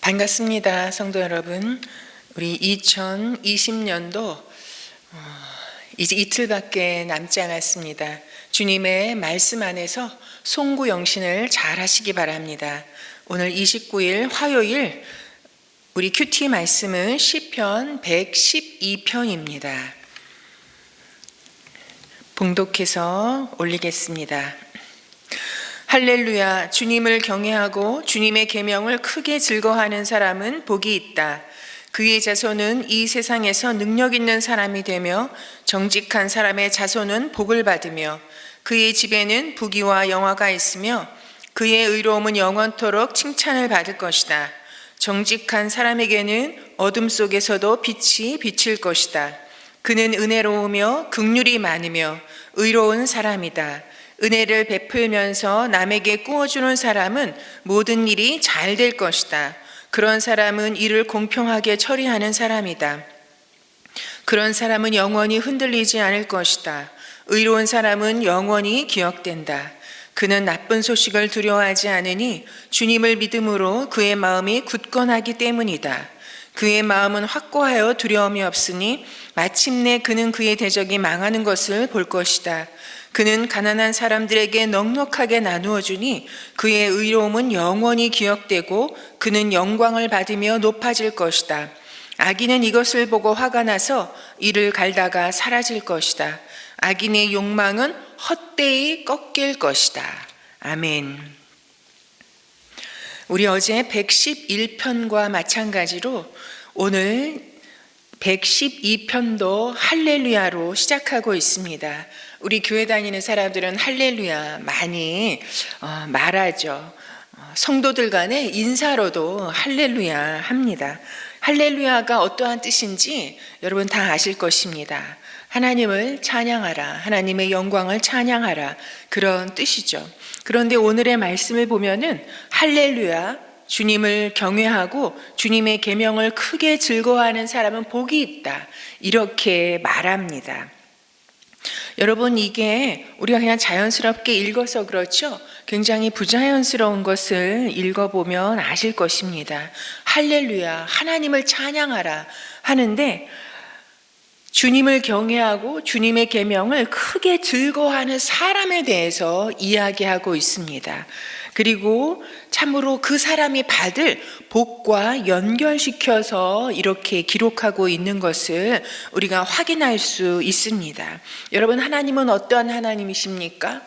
반갑습니다. 성도 여러분. 우리 2020년도 이제 이틀밖에 남지 않았습니다. 주님의 말씀 안에서 송구영신을 잘 하시기 바랍니다. 오늘 29일 화요일 우리 큐티 말씀은 시편 112편입니다. 봉독해서 올리겠습니다. 할렐루야. 주님을 경외하고 주님의 계명을 크게 즐거워하는 사람은 복이 있다. 그의 자손은 이 세상에서 능력 있는 사람이 되며 정직한 사람의 자손은 복을 받으며 그의 집에는 부귀와 영화가 있으며 그의 의로움은 영원토록 칭찬을 받을 것이다. 정직한 사람에게는 어둠 속에서도 빛이 비칠 것이다. 그는 은혜로우며 긍휼이 많으며 의로운 사람이다. 은혜를 베풀면서 남에게 꾸어주는 사람은 모든 일이 잘 될 것이다. 그런 사람은 일을 공평하게 처리하는 사람이다. 그런 사람은 영원히 흔들리지 않을 것이다. 의로운 사람은 영원히 기억된다. 그는 나쁜 소식을 두려워하지 않으니 주님을 믿음으로 그의 마음이 굳건하기 때문이다. 그의 마음은 확고하여 두려움이 없으니 마침내 그는 그의 대적이 망하는 것을 볼 것이다. 그는 가난한 사람들에게 넉넉하게 나누어 주니 그의 의로움은 영원히 기억되고 그는 영광을 받으며 높아질 것이다. 악인은 이것을 보고 화가 나서 이를 갈다가 사라질 것이다. 악인의 욕망은 헛되이 꺾일 것이다. 아멘. 우리 어제 111편과 마찬가지로 오늘 112편도 할렐루야로 시작하고 있습니다. 우리 교회 다니는 사람들은 할렐루야 많이 말하죠. 성도들 간의 인사로도 할렐루야 합니다. 할렐루야가 어떠한 뜻인지 여러분 다 아실 것입니다. 하나님을 찬양하라, 하나님의 영광을 찬양하라, 그런 뜻이죠. 그런데 오늘의 말씀을 보면은 할렐루야, 주님을 경외하고 주님의 계명을 크게 즐거워하는 사람은 복이 있다, 이렇게 말합니다. 여러분, 이게 우리가 그냥 자연스럽게 읽어서 그렇죠? 굉장히 부자연스러운 것을 읽어보면 아실 것입니다. 할렐루야, 하나님을 찬양하라 하는데 주님을 경외하고 주님의 계명을 크게 즐거워하는 사람에 대해서 이야기하고 있습니다. 그리고 참으로 그 사람이 받을 복과 연결시켜서 이렇게 기록하고 있는 것을 우리가 확인할 수 있습니다. 여러분, 하나님은 어떠한 하나님이십니까?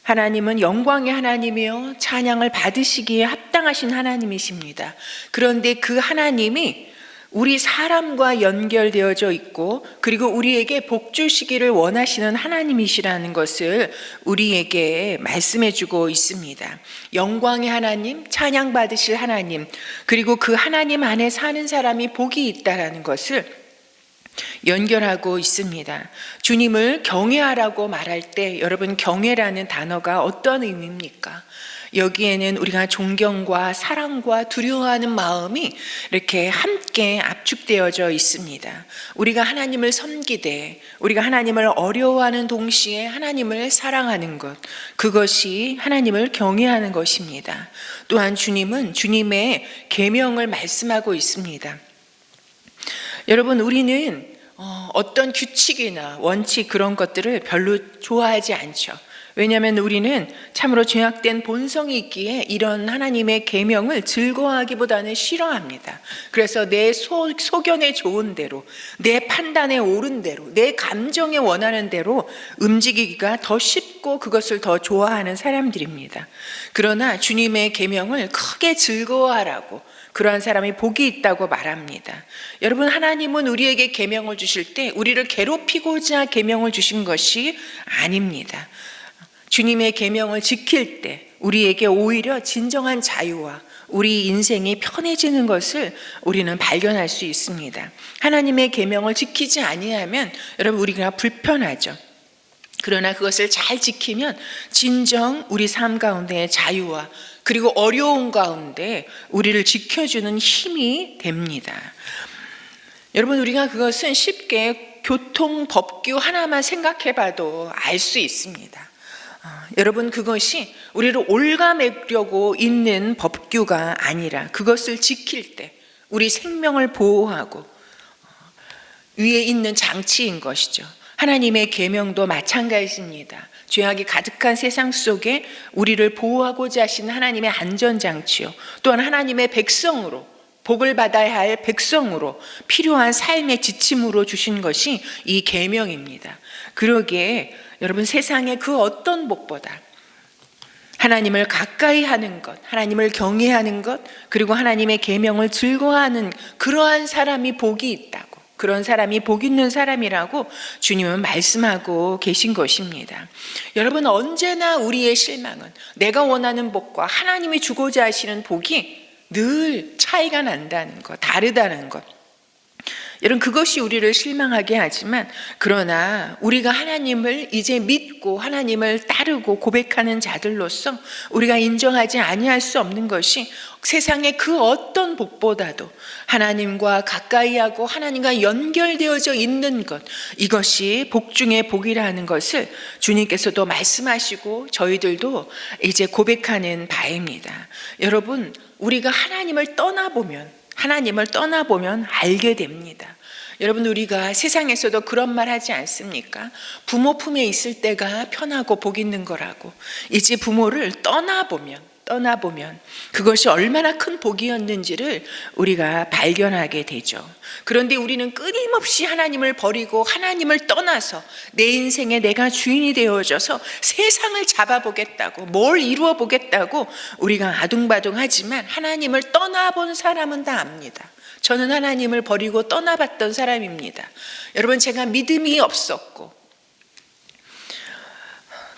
하나님은 영광의 하나님이요, 찬양을 받으시기에 합당하신 하나님이십니다. 그런데 그 하나님이 우리 사람과 연결되어져 있고 그리고 우리에게 복 주시기를 원하시는 하나님이시라는 것을 우리에게 말씀해 주고 있습니다. 영광의 하나님, 찬양 받으실 하나님, 그리고 그 하나님 안에 사는 사람이 복이 있다라는 것을 연결하고 있습니다. 주님을 경외하라고 말할 때 여러분, 경외라는 단어가 어떤 의미입니까? 여기에는 우리가 존경과 사랑과 두려워하는 마음이 이렇게 함께 압축되어져 있습니다. 우리가 하나님을 섬기되 우리가 하나님을 어려워하는 동시에 하나님을 사랑하는 것, 그것이 하나님을 경외하는 것입니다. 또한 주님은 주님의 계명을 말씀하고 있습니다. 여러분, 우리는 어떤 규칙이나 원칙, 그런 것들을 별로 좋아하지 않죠. 왜냐하면 우리는 참으로 죄악된 본성이 있기에 이런 하나님의 계명을 즐거워하기보다는 싫어합니다. 그래서 내 소견에 좋은 대로, 내 판단에 옳은 대로, 내 감정에 원하는 대로 움직이기가 더 쉽고 그것을 더 좋아하는 사람들입니다. 그러나 주님의 계명을 크게 즐거워하라고, 그러한 사람이 복이 있다고 말합니다. 여러분, 하나님은 우리에게 계명을 주실 때 우리를 괴롭히고자 계명을 주신 것이 아닙니다. 주님의 계명을 지킬 때 우리에게 오히려 진정한 자유와 우리 인생이 편해지는 것을 우리는 발견할 수 있습니다. 하나님의 계명을 지키지 아니하면 여러분, 우리가 불편하죠. 그러나 그것을 잘 지키면 진정 우리 삶 가운데의 자유와 그리고 어려운 가운데 우리를 지켜주는 힘이 됩니다. 여러분, 우리가 그것은 쉽게 교통법규 하나만 생각해봐도 알 수 있습니다. 여러분, 그것이 우리를 올가매려고 있는 법규가 아니라 그것을 지킬 때 우리 생명을 보호하고 위에 있는 장치인 것이죠. 하나님의 계명도 마찬가지입니다. 죄악이 가득한 세상 속에 우리를 보호하고자 하시는 하나님의 안전장치요, 또한 하나님의 백성으로, 복을 받아야 할 백성으로 필요한 삶의 지침으로 주신 것이 이 계명입니다. 그러기에 여러분, 세상의 그 어떤 복보다 하나님을 가까이 하는 것, 하나님을 경외하는 것, 그리고 하나님의 계명을 즐거워하는 그러한 사람이 복이 있다고, 그런 사람이 복 있는 사람이라고 주님은 말씀하고 계신 것입니다. 여러분, 언제나 우리의 실망은 내가 원하는 복과 하나님이 주고자 하시는 복이 늘 차이가 난다는 것, 다르다는 것. 여러분, 그것이 우리를 실망하게 하지만, 그러나 우리가 하나님을 이제 믿고 하나님을 따르고 고백하는 자들로서 우리가 인정하지 아니할 수 없는 것이, 세상의 그 어떤 복보다도 하나님과 가까이 하고 하나님과 연결되어져 있는 것, 이것이 복 중에 복이라는 것을 주님께서도 말씀하시고 저희들도 이제 고백하는 바입니다. 여러분, 우리가 하나님을 떠나보면 알게 됩니다. 여러분, 우리가 세상에서도 그런 말 하지 않습니까? 부모 품에 있을 때가 편하고 복 있는 거라고. 이제 부모를 떠나보면 그것이 얼마나 큰 복이었는지를 우리가 발견하게 되죠. 그런데 우리는 끊임없이 하나님을 버리고 하나님을 떠나서 내 인생에 내가 주인이 되어져서 세상을 잡아보겠다고, 뭘 이루어 보겠다고 우리가 아둥바둥하지만, 하나님을 떠나본 사람은 다 압니다. 저는 하나님을 버리고 떠나봤던 사람입니다. 여러분, 제가 믿음이 없었고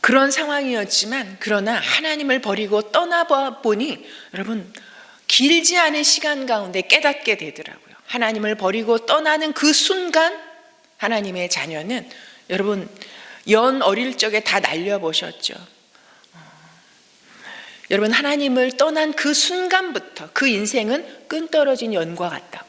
그런 상황이었지만, 그러나 하나님을 버리고 떠나봐 보니 여러분, 길지 않은 시간 가운데 깨닫게 되더라고요. 하나님을 버리고 떠나는 그 순간, 하나님의 자녀는 여러분, 연 어릴 적에 다 날려보셨죠. 여러분, 하나님을 떠난 그 순간부터 그 인생은 끈 떨어진 연과 같다고,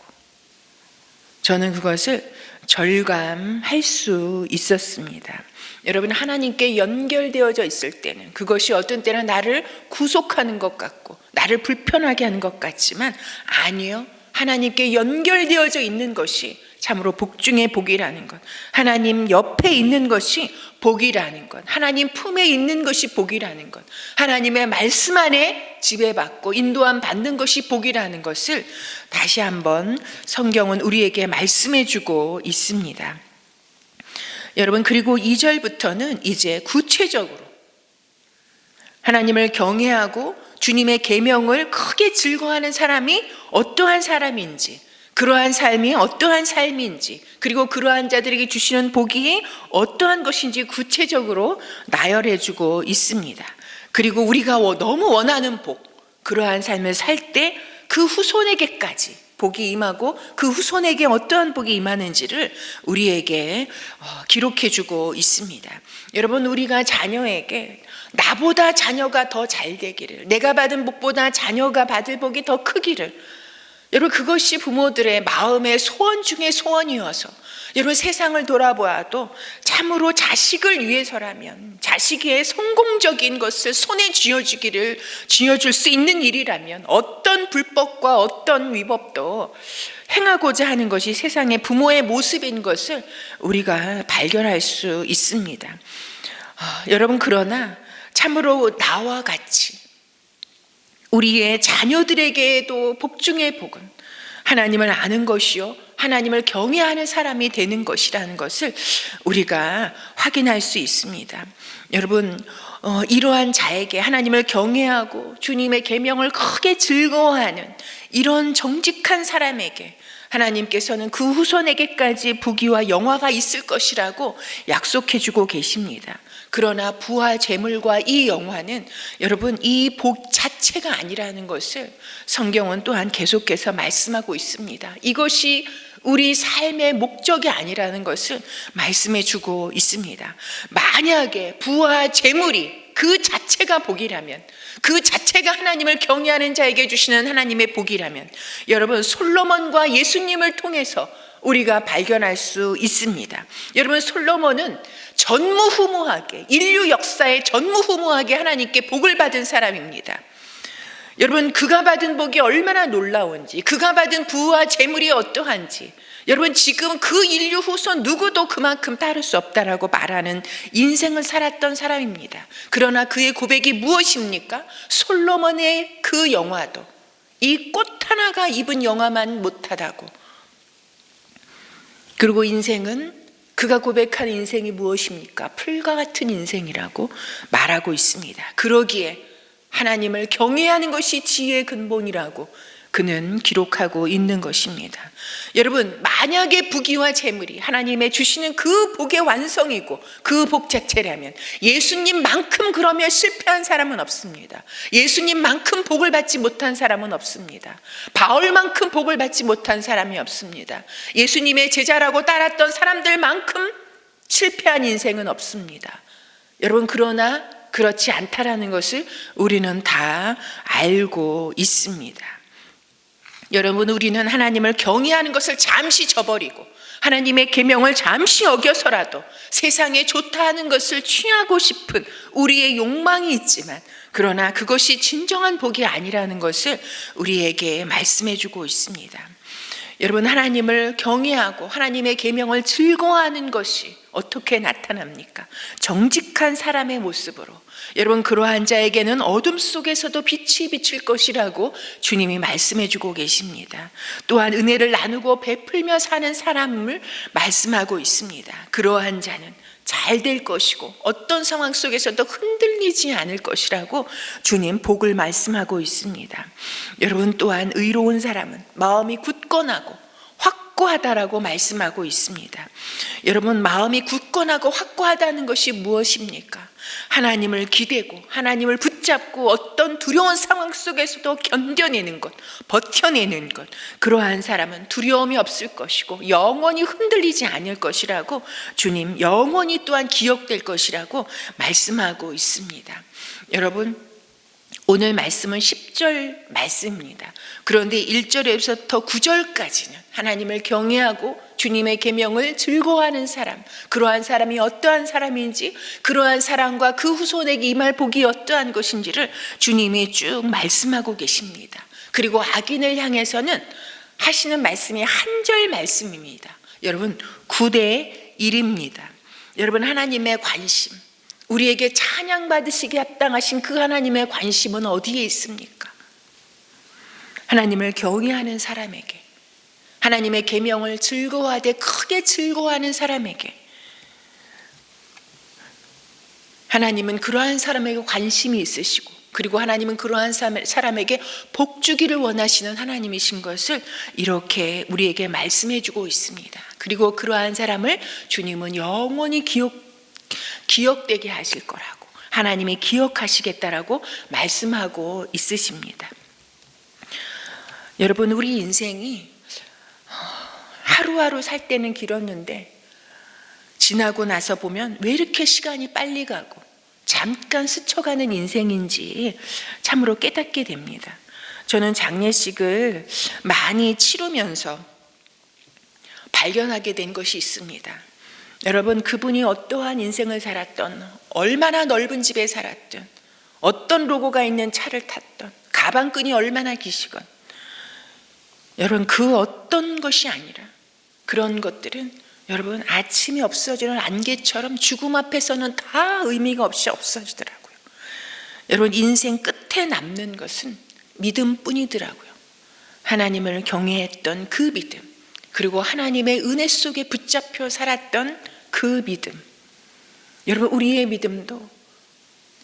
저는 그것을 절감할 수 있었습니다. 여러분, 하나님께 연결되어져 있을 때는 그것이 어떤 때는 나를 구속하는 것 같고 나를 불편하게 하는 것 같지만, 아니요, 하나님께 연결되어져 있는 것이 참으로 복 중에 복이라는 것, 하나님 옆에 있는 것이 복이라는 것, 하나님 품에 있는 것이 복이라는 것, 하나님의 말씀 안에 지배받고 인도함 받는 것이 복이라는 것을 다시 한번 성경은 우리에게 말씀해 주고 있습니다. 여러분, 그리고 2절부터는 이제 구체적으로 하나님을 경외하고 주님의 계명을 크게 즐거워하는 사람이 어떠한 사람인지, 그러한 삶이 어떠한 삶인지, 그리고 그러한 자들에게 주시는 복이 어떠한 것인지 구체적으로 나열해 주고 있습니다. 그리고 우리가 너무 원하는 복, 그러한 삶을 살 때 그 후손에게까지 복이 임하고 그 후손에게 어떠한 복이 임하는지를 우리에게 기록해 주고 있습니다. 여러분, 우리가 자녀에게 나보다 자녀가 더 잘 되기를, 내가 받은 복보다 자녀가 받을 복이 더 크기를, 여러분, 그것이 부모들의 마음의 소원 중에 소원이어서, 여러분, 세상을 돌아보아도 참으로 자식을 위해서라면, 자식의 성공적인 것을 손에 쥐어줄 수 있는 일이라면 어떤 불법과 어떤 위법도 행하고자 하는 것이 세상의 부모의 모습인 것을 우리가 발견할 수 있습니다. 여러분, 그러나 참으로 나와 같이 우리의 자녀들에게도 복 중의 복은 하나님을 아는 것이요, 하나님을 경외하는 사람이 되는 것이라는 것을 우리가 확인할 수 있습니다. 여러분, 이러한 자에게, 하나님을 경외하고 주님의 계명을 크게 즐거워하는 이런 정직한 사람에게 하나님께서는 그 후손에게까지 부귀와 영화가 있을 것이라고 약속해 주고 계십니다. 그러나 부와 재물과 이 영화는 여러분, 이 복 자체가 아니라는 것을 성경은 또한 계속해서 말씀하고 있습니다. 이것이 우리 삶의 목적이 아니라는 것을 말씀해 주고 있습니다. 만약에 부와 재물이 그 자체가 복이라면, 그 자체가 하나님을 경외하는 자에게 주시는 하나님의 복이라면, 여러분, 솔로몬과 예수님을 통해서 우리가 발견할 수 있습니다. 여러분, 솔로몬은 전무후무하게, 인류 역사에 전무후무하게 하나님께 복을 받은 사람입니다. 여러분, 그가 받은 복이 얼마나 놀라운지, 그가 받은 부와 재물이 어떠한지, 여러분, 지금 그 인류 후손 누구도 그만큼 따를 수 없다라고 말하는 인생을 살았던 사람입니다. 그러나 그의 고백이 무엇입니까? 솔로몬의 그 영화도 이 꽃 하나가 입은 영화만 못하다고. 그리고 인생은, 그가 고백한 인생이 무엇입니까? 풀과 같은 인생이라고 말하고 있습니다. 그러기에 하나님을 경외하는 것이 지혜의 근본이라고 그는 기록하고 있는 것입니다. 여러분, 만약에 부귀와 재물이 하나님의 주시는 그 복의 완성이고 그 복 자체라면 예수님만큼 그러면 실패한 사람은 없습니다. 예수님만큼 복을 받지 못한 사람은 없습니다. 바울만큼 복을 받지 못한 사람이 없습니다. 예수님의 제자라고 따랐던 사람들만큼 실패한 인생은 없습니다. 여러분, 그러나 그렇지 않다라는 것을 우리는 다 알고 있습니다. 여러분, 우리는 하나님을 경외하는 것을 잠시 저버리고 하나님의 계명을 잠시 어겨서라도 세상에 좋다 하는 것을 취하고 싶은 우리의 욕망이 있지만, 그러나 그것이 진정한 복이 아니라는 것을 우리에게 말씀해 주고 있습니다. 여러분, 하나님을 경외하고 하나님의 계명을 즐거워하는 것이 어떻게 나타납니까? 정직한 사람의 모습으로. 여러분, 그러한 자에게는 어둠 속에서도 빛이 비칠 것이라고 주님이 말씀해 주고 계십니다. 또한 은혜를 나누고 베풀며 사는 사람을 말씀하고 있습니다. 그러한 자는 잘 될 것이고 어떤 상황 속에서도 흔들리지 않을 것이라고 주님 복을 말씀하고 있습니다. 여러분, 또한 의로운 사람은 마음이 굳건하고 확고하다라고 말씀하고 있습니다. 여러분, 마음이 굳건하고 확고하다는 것이 무엇입니까? 하나님을 기대고 하나님을 붙잡고 어떤 두려운 상황 속에서도 견뎌내는 것, 버텨내는 것, 그러한 사람은 두려움이 없을 것이고 영원히 흔들리지 않을 것이라고 주님 영원히 또한 기억될 것이라고 말씀하고 있습니다. 여러분, 오늘 말씀은 10절 말씀입니다. 그런데 1절에서부터 9절까지는 하나님을 경외하고 주님의 계명을 즐거워하는 사람, 그러한 사람이 어떠한 사람인지, 그러한 사람과 그 후손에게 임할 복이 어떠한 것인지를 주님이 쭉 말씀하고 계십니다. 그리고 악인을 향해서는 하시는 말씀이 한 절 말씀입니다. 여러분, 9대 1입니다. 여러분, 하나님의 관심, 우리에게 찬양받으시기 합당하신 그 하나님의 관심은 어디에 있습니까? 하나님을 경외하는 사람에게, 하나님의 계명을 즐거워하되 크게 즐거워하는 사람에게, 하나님은 그러한 사람에게 관심이 있으시고, 그리고 하나님은 그러한 사람에게 복 주기를 원하시는 하나님이신 것을 이렇게 우리에게 말씀해 주고 있습니다. 그리고 그러한 사람을 주님은 영원히 기억되게 하실 거라고, 하나님이 기억하시겠다라고 말씀하고 있으십니다. 여러분, 우리 인생이 하루하루 살 때는 길었는데 지나고 나서 보면 왜 이렇게 시간이 빨리 가고 잠깐 스쳐가는 인생인지 참으로 깨닫게 됩니다. 저는 장례식을 많이 치르면서 발견하게 된 것이 있습니다. 여러분, 그분이 어떠한 인생을 살았던, 얼마나 넓은 집에 살았던, 어떤 로고가 있는 차를 탔던, 가방끈이 얼마나 기시건, 여러분, 그 어떤 것이 아니라 그런 것들은 여러분 아침이 없어지는 안개처럼 죽음 앞에서는 다 의미가 없이 없어지더라고요. 여러분, 인생 끝에 남는 것은 믿음뿐이더라고요. 하나님을 경외했던 그 믿음, 그리고 하나님의 은혜 속에 붙잡혀 살았던 그 믿음. 여러분, 우리의 믿음도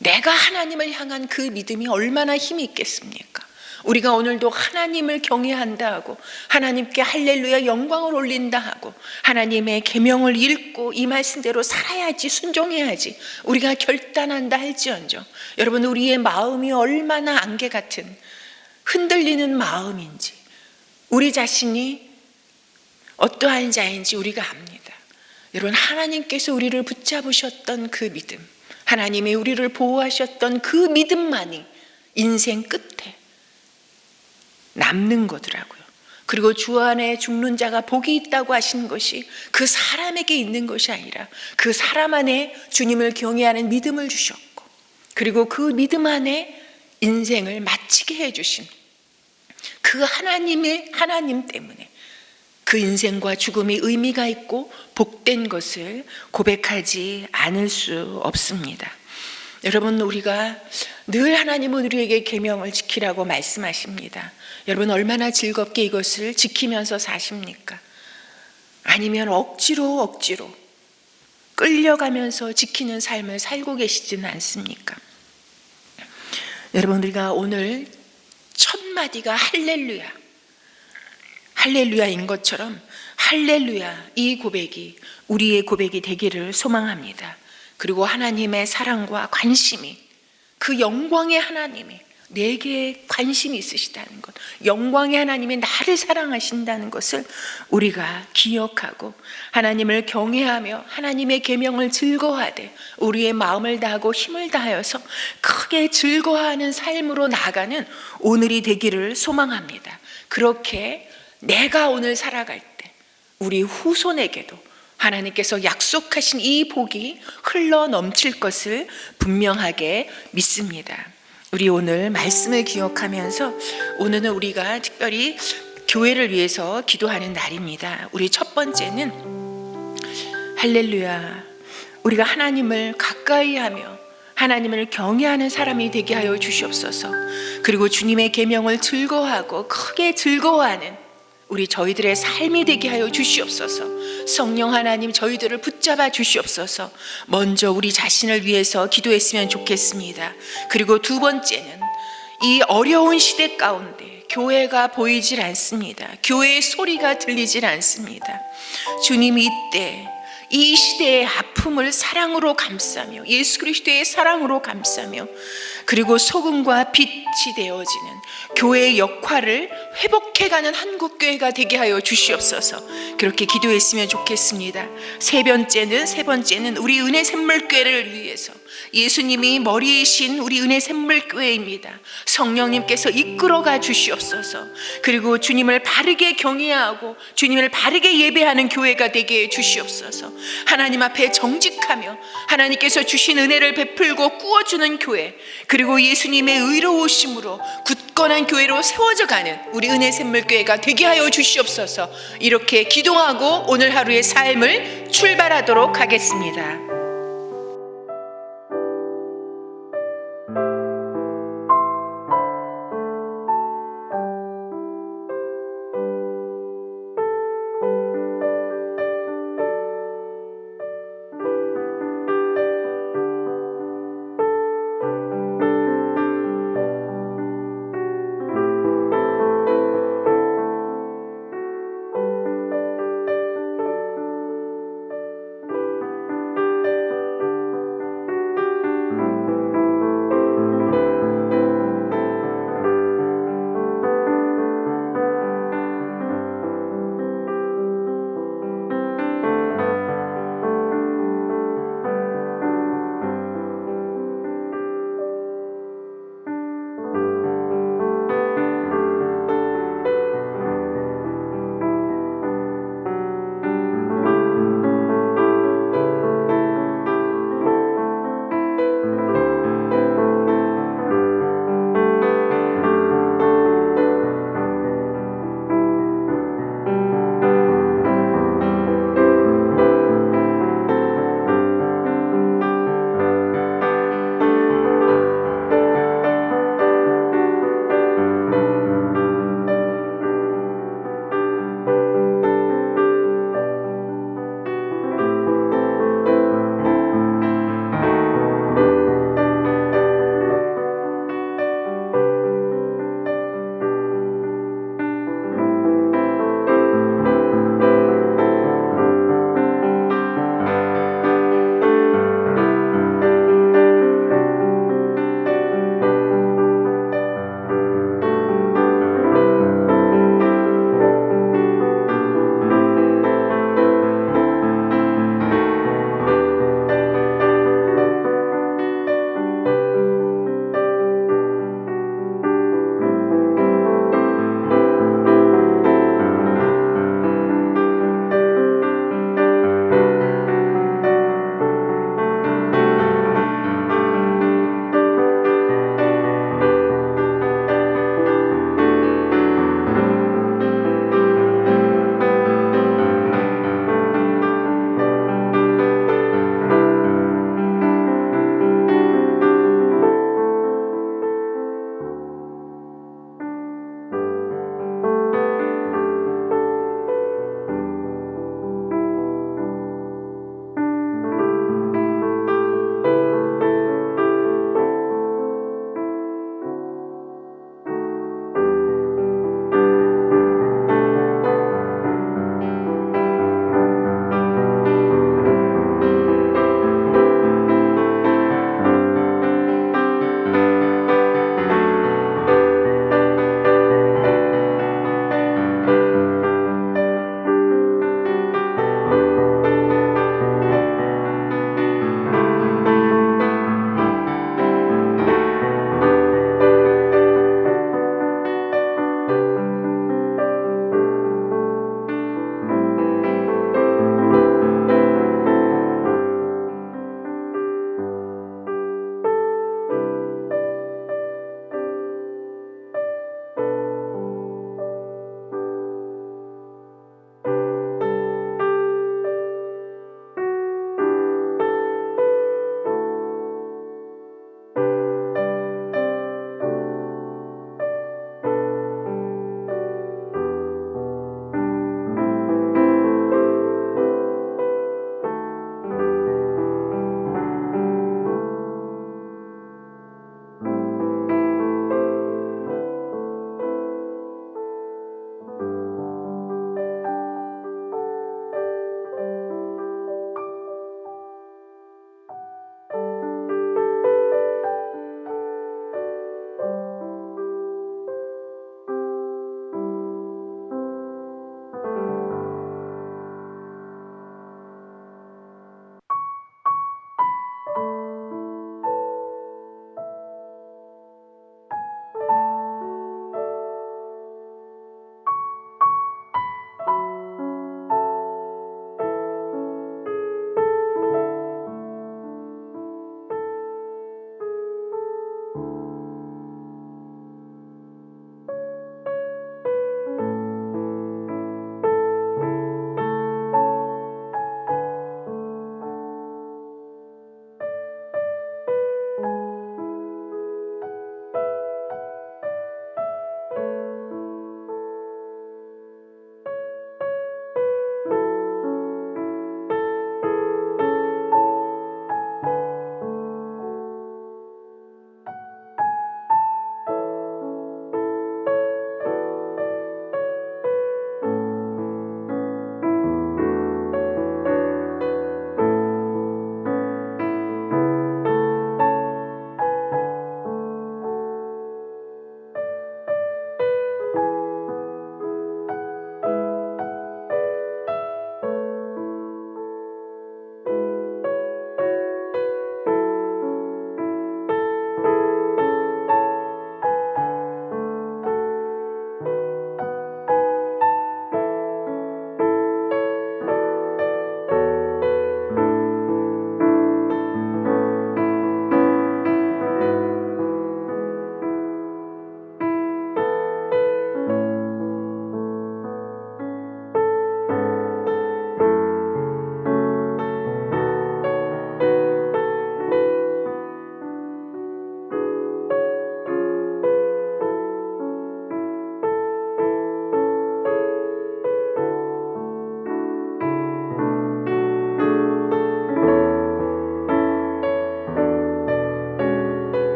내가 하나님을 향한 그 믿음이 얼마나 힘이 있겠습니까? 우리가 오늘도 하나님을 경외한다 하고 하나님께 할렐루야 영광을 올린다 하고 하나님의 계명을 읽고 이 말씀대로 살아야지, 순종해야지 우리가 결단한다 할지언정, 여러분, 우리의 마음이 얼마나 안개 같은 흔들리는 마음인지, 우리 자신이 어떠한 자인지 우리가 압니다. 여러분, 하나님께서 우리를 붙잡으셨던 그 믿음, 하나님이 우리를 보호하셨던 그 믿음만이 인생 끝에 남는 거더라고요. 그리고 주 안에 죽는 자가 복이 있다고 하신 것이 그 사람에게 있는 것이 아니라 그 사람 안에 주님을 경외하는 믿음을 주셨고, 그리고 그 믿음 안에 인생을 마치게 해주신 그 하나님 때문에 그 인생과 죽음이 의미가 있고 복된 것을 고백하지 않을 수 없습니다. 여러분, 우리가 늘 하나님은 우리에게 계명을 지키라고 말씀하십니다. 여러분, 얼마나 즐겁게 이것을 지키면서 사십니까? 아니면 억지로 끌려가면서 지키는 삶을 살고 계시지는 않습니까? 여러분, 우리가 오늘 첫 마디가 할렐루야인 것처럼 할렐루야, 이 고백이 우리의 고백이 되기를 소망합니다. 그리고 하나님의 사랑과 관심이, 그 영광의 하나님이 내게 관심이 있으시다는 것, 영광의 하나님이 나를 사랑하신다는 것을 우리가 기억하고 하나님을 경외하며 하나님의 계명을 즐거워하되 우리의 마음을 다하고 힘을 다하여서 크게 즐거워하는 삶으로 나아가는 오늘이 되기를 소망합니다. 그렇게 내가 오늘 살아갈 때 우리 후손에게도 하나님께서 약속하신 이 복이 흘러 넘칠 것을 분명하게 믿습니다. 우리 오늘 말씀을 기억하면서 오늘은 우리가 특별히 교회를 위해서 기도하는 날입니다. 우리 첫 번째는 할렐루야, 우리가 하나님을 가까이 하며 하나님을 경외하는 사람이 되게 하여 주시옵소서. 그리고 주님의 계명을 즐거워하고 크게 즐거워하는 우리 저희들의 삶이 되게 하여 주시옵소서. 성령 하나님, 저희들을 붙잡아 주시옵소서. 먼저 우리 자신을 위해서 기도했으면 좋겠습니다. 그리고 두 번째는 이 어려운 시대 가운데 교회가 보이질 않습니다. 교회의 소리가 들리질 않습니다. 주님이 이때 이 시대의 아픔을 사랑으로 감싸며 예수 그리스도의 사랑으로 감싸며 그리고 소금과 빛이 되어지는 교회의 역할을 회복해가는 한국교회가 되게 하여 주시옵소서. 그렇게 기도했으면 좋겠습니다. 세 번째는 우리 은혜 샘물교회를 위해서 예수님이 머리이신 우리 은혜 샘물교회입니다. 성령님께서 이끌어가 주시옵소서. 그리고 주님을 바르게 경외하고 주님을 바르게 예배하는 교회가 되게 해 주시옵소서. 하나님 앞에 정직하며 하나님께서 주신 은혜를 베풀고 꾸어주는 교회, 그리고 예수님의 의로우심으로 굳건한 교회로 세워져 가는 우리 은혜 샘물교회가 되게 하여 주시옵소서. 이렇게 기도하고 오늘 하루의 삶을 출발하도록 하겠습니다.